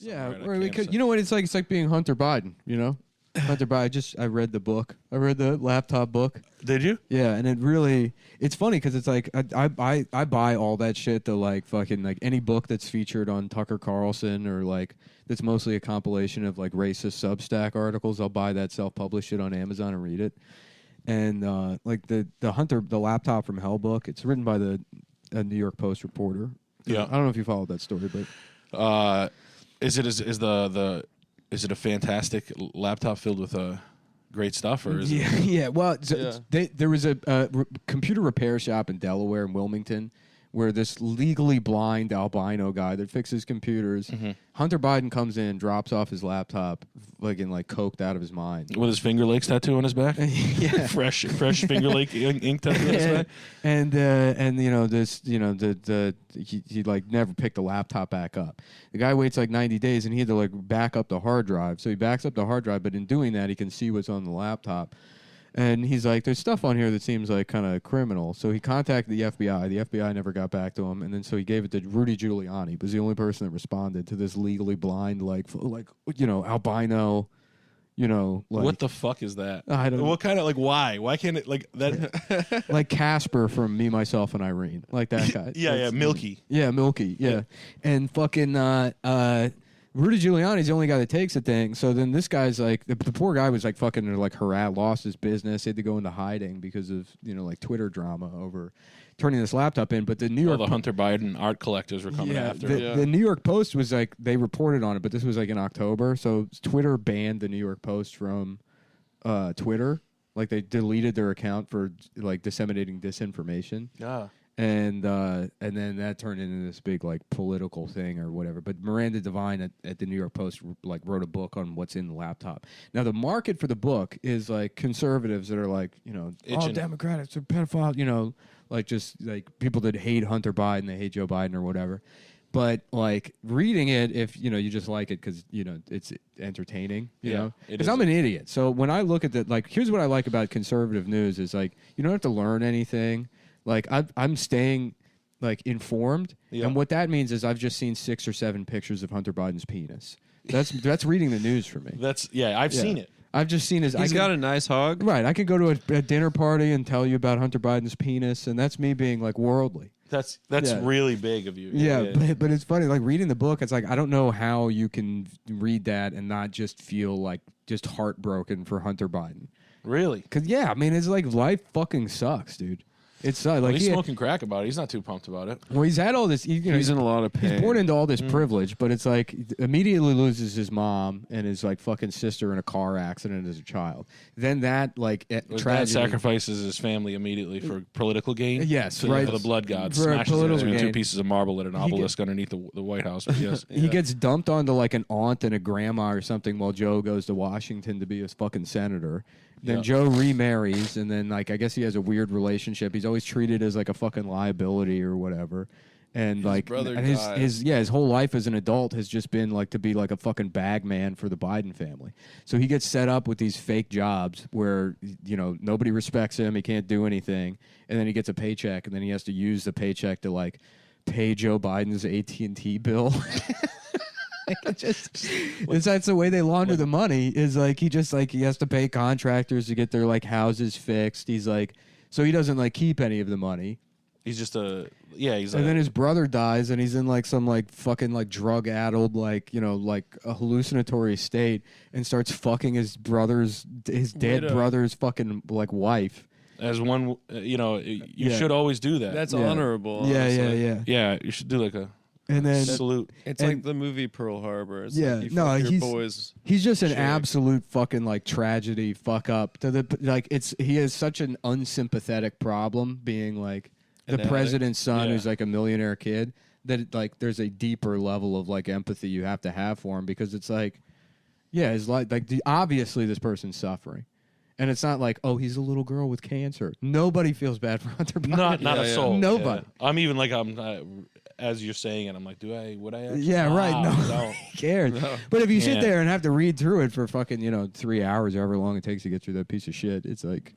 Yeah, somewhere at a or because campsite. you know what it's like. It's like being Hunter Biden. You know, Hunter Biden. I read the book. I read the laptop book. Did you? Yeah, and it's funny because it's like I buy all that shit. The like fucking like any book that's featured on Tucker Carlson or like that's mostly a compilation of like racist Substack articles. I'll buy that self-published shit on Amazon and read it. And like the laptop from Hell book. It's written by the New York Post reporter. Yeah. I don't know if you followed that story, but Is it a fantastic laptop filled with great stuff, or is it? Yeah. Well, Yeah. there was a computer repair shop in Delaware in Wilmington where this legally blind albino guy that fixes computers, Mm-hmm. Hunter Biden comes in, drops off his laptop, like coked out of his mind. With his Finger Lakes tattoo on his back? Yeah. fresh Finger Lake ink tattoo on his back? And he like never picked the laptop back up. The guy waits like 90 days and he had to like back up the hard drive. So he backs up the hard drive, but in doing that he can see what's on the laptop. And he's like, there's stuff on here that seems like kind of criminal. So he contacted the FBI. The FBI never got back to him. And then so he gave it to Rudy Giuliani, was the only person that responded to this legally blind, like albino, like, What the fuck is that? I don't know. What kind of, like, why? Why can't it, like, that? like Casper from Me, Myself, and Irene. Like that guy. Yeah, Milky. Yeah, Milky. Yeah. And fucking Rudy Giuliani's the only guy that takes the thing. So then this guy's like, the poor guy was like fucking like harassed, lost his business. He had to go into hiding because of, like Twitter drama over turning this laptop in. But the New All York the Hunter Biden art collectors were coming after him. the New York Post was like, they reported on it, but this was like in October. So Twitter banned the New York Post from Twitter. Like they deleted their account for like disseminating disinformation. Yeah. And then that turned into this big like political thing or whatever. But Miranda Devine at the New York Post like wrote a book on what's in the laptop. Now the market for the book is like conservatives that are like all Itching. Democrats are pedophiles, like just like people that hate Hunter Biden, they hate Joe Biden or whatever. But like reading it, if you just like it because it's entertaining, you know. Because I'm an idiot, so when I look at that, like here's what I like about conservative news is like you don't have to learn anything. Like I'm staying like informed, and what that means is I've just seen 6 or 7 pictures of Hunter Biden's penis. That's reading the news for me. I've seen it. I've just seen his. He's got a nice hog. Right, I could go to a dinner party and tell you about Hunter Biden's penis, and that's me being like worldly. That's Yeah. really big of you. Yeah. But it's funny. Like reading the book, it's like I don't know how you can read that and not just feel like just heartbroken for Hunter Biden. Really? Because I mean, it's like life fucking sucks, dude. It's like He's smoking crack about it. He's not too pumped about it. Well, he's had all this. He's in a lot of pain. He's born into all this privilege, but it's like immediately loses his mom and his like fucking sister in a car accident as a child. Then that like Dad tragedy. sacrifices his family immediately for political gain. Yes, for right. the blood god For smashes it political between 2 gain. pieces of marble at an obelisk underneath the White House. But yes. He gets dumped onto like an aunt and a grandma or something while Joe goes to Washington to be a fucking senator. Then Joe remarries, and then like I guess he has a weird relationship. He's always treated as like a fucking liability or whatever. And His like brother and his whole life as an adult has just been like to be like a fucking bag man for the Biden family. So he gets set up with these fake jobs where nobody respects him, he can't do anything, and then he gets a paycheck, and then he has to use the paycheck to like pay Joe Biden's AT&T bill. That's the way they launder the money. Is like he has to pay contractors to get their like houses fixed. He's like, so he doesn't like keep any of the money. He's just and then his brother dies, and he's in like some like fucking like drug addled like like a hallucinatory state, and starts fucking his dead brother's fucking like wife. as one. You should always do that. That's honorable. Honestly. Yeah, you should do like a. And then salute. It's like the movie Pearl Harbor. It's like you no, fuck your boys. He's just an chick. absolute fucking like tragedy fuck up to the like. He has such an unsympathetic problem being like the president's son who's like a millionaire kid that like there's a deeper level of like empathy you have to have for him because it's like it's like obviously this person's suffering. And it's not like, oh, he's a little girl with cancer. Nobody feels bad for Hunter Biden. Not a soul. Nobody. Yeah. I'm even like as you're saying it, I'm like, would I actually? Yeah, right. No, No. who cares? No. But if you sit there and have to read through it for fucking 3 hours, however long it takes to get through that piece of shit, it's like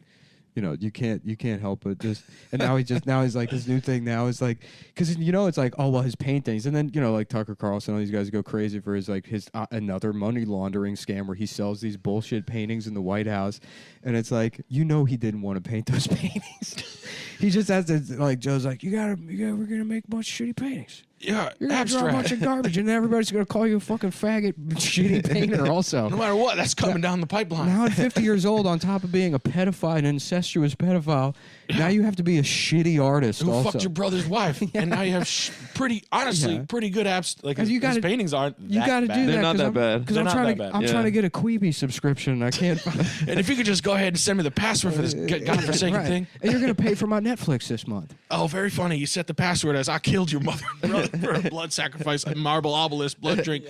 you know, you can't help it. Just and now he's like his new thing now is like because you know it's like oh well his paintings and then you know like Tucker Carlson all these guys go crazy for his like his another money laundering scam where he sells these bullshit paintings in the White House and it's like you know he didn't want to paint those paintings. He just has to like Joe's like we're gonna make a bunch of shitty paintings. Yeah, You're gonna draw a bunch of garbage, and everybody's gonna call you a fucking faggot, shitty painter. Also, no matter what, that's coming down the pipeline. Now at 50 years old, on top of being a pedophile, an incestuous pedophile, now you have to be a shitty artist. Who also. fucked your brother's wife, and now you have pretty good apps. Like his paintings aren't. You got to do that. They're not that bad. Because I'm trying to get a Quibi subscription. I can't. And if you could just go ahead and send me the password for this godforsaken thing, and you're gonna pay for my Netflix this month. Oh, very funny. You set the password as I killed your mother and brother for a blood sacrifice, a marble obelisk, blood drink.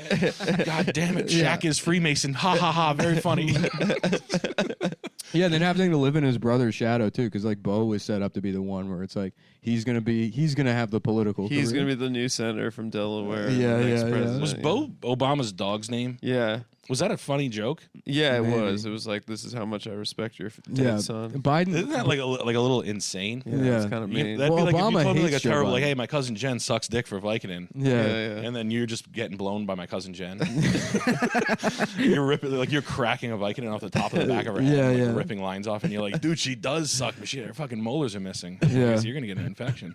God damn it. Shaq is Freemason. Ha ha ha. Very funny. Yeah, and then having to live in his brother's shadow too, because like Bo was set up to be the one where it's like he's gonna have the political. He's career. gonna be the new senator from Delaware. Yeah, the next yeah. president, Was Bo Obama's dog's name? Yeah. Was that a funny joke? Yeah, Maybe. it was. It was like, this is how much I respect your dead son. Biden. Isn't that like a little insane? Yeah. It's kind of mean. That'd be like if you Obama told me like a hates Joe terrible, like, Biden. hey, my cousin Jen sucks dick for Vicodin. Yeah. And then you're just getting blown by my cousin Jen. You're ripping, like you're cracking a Vicodin off the top of the back of her head, Yeah, and, like, yeah. ripping lines off, and you're like, dude, she does suck, but her fucking molars are missing. Yeah. So you're gonna get an infection.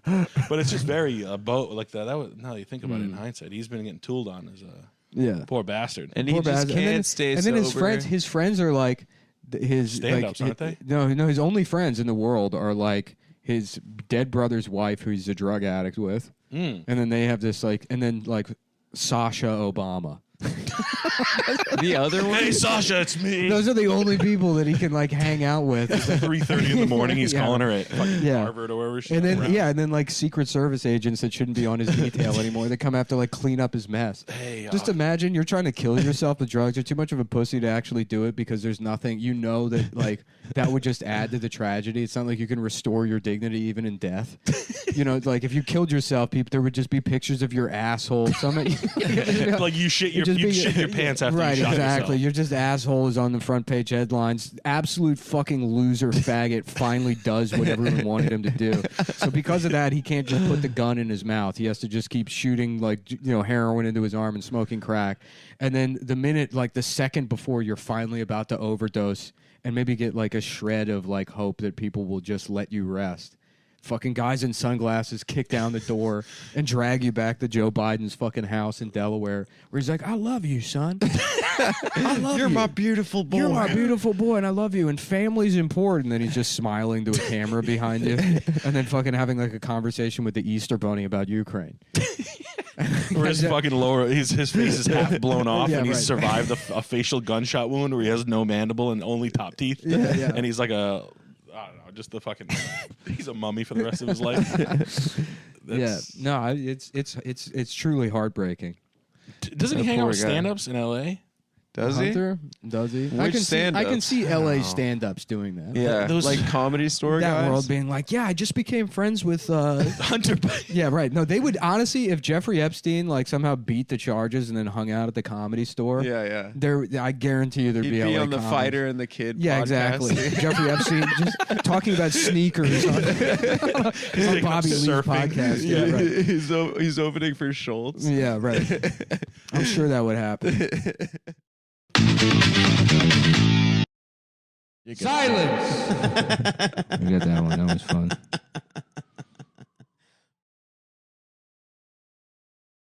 But it's just very like that. That was, now that you think about it in hindsight, he's been getting tooled on as a Yeah. poor bastard. And he Poor just bastard. can't stay And then sober. his friends are like his Stand-ups, like, aren't they? No, his only friends in the world are like his dead brother's wife, who he's a drug addict with, and then they have this like, and then like Sasha Obama. The other one? Hey Sasha, it's me. Those are the only people that he can like hang out with. 3:30 in the morning, he's Yeah. calling her at fucking Yeah. Harvard or wherever she's And then around. and then like Secret Service agents that shouldn't be on his detail anymore. They come after like clean up his mess. Hey, Just imagine you're trying to kill yourself with drugs. You're too much of a pussy to actually do it because there's nothing. You know that like that would just add to the tragedy. It's not like you can restore your dignity even in death. You know, like if you killed yourself, people there would just be pictures of your asshole. like you shit your pants after right, you shot exactly. yourself. You're just asshole is on the front page headlines. Absolute fucking loser faggot finally does what everyone wanted him to do. So because of that, he can't just put the gun in his mouth. He has to just keep shooting like heroin into his arm and smoking crack. And then the second before you're finally about to overdose and maybe get like a shred of like hope that people will just let you rest. Fucking guys in sunglasses kick down the door and drag you back to Joe Biden's fucking house in Delaware, where he's like, "I love you, son. I love you. You're my beautiful boy. You're my beautiful boy, and I love you. And family's important." And then he's just smiling to a camera behind you, and then fucking having like a conversation with the Easter Bunny about Ukraine. Or his fucking his face is half blown off, Yeah, and he's right. survived a facial gunshot wound where he has no mandible and only top teeth. Yeah. And he's like I don't know, just the fucking. He's a mummy for the rest of his life. It's truly heartbreaking. Doesn't he That hang out poor with guy. stand-ups in L.A.? Does he? Hunter? Does he? Which I can stand-ups? see LA stand-ups doing that. Yeah, Those- like Comedy Store That guys. world being like, yeah, I just became friends with Hunter. yeah, right. No, they would honestly, if Jeffrey Epstein like somehow beat the charges and then hung out at the Comedy Store, Yeah. I guarantee you there'd He'd be be LA on the comics. Fighter and the Kid Yeah, podcast. exactly. Jeffrey Epstein just talking about sneakers on Bobby Lee's surfing. podcast. Yeah, right. He's opening for Schultz. Yeah, right. I'm sure that would happen. Silence. You got that one. That was fun.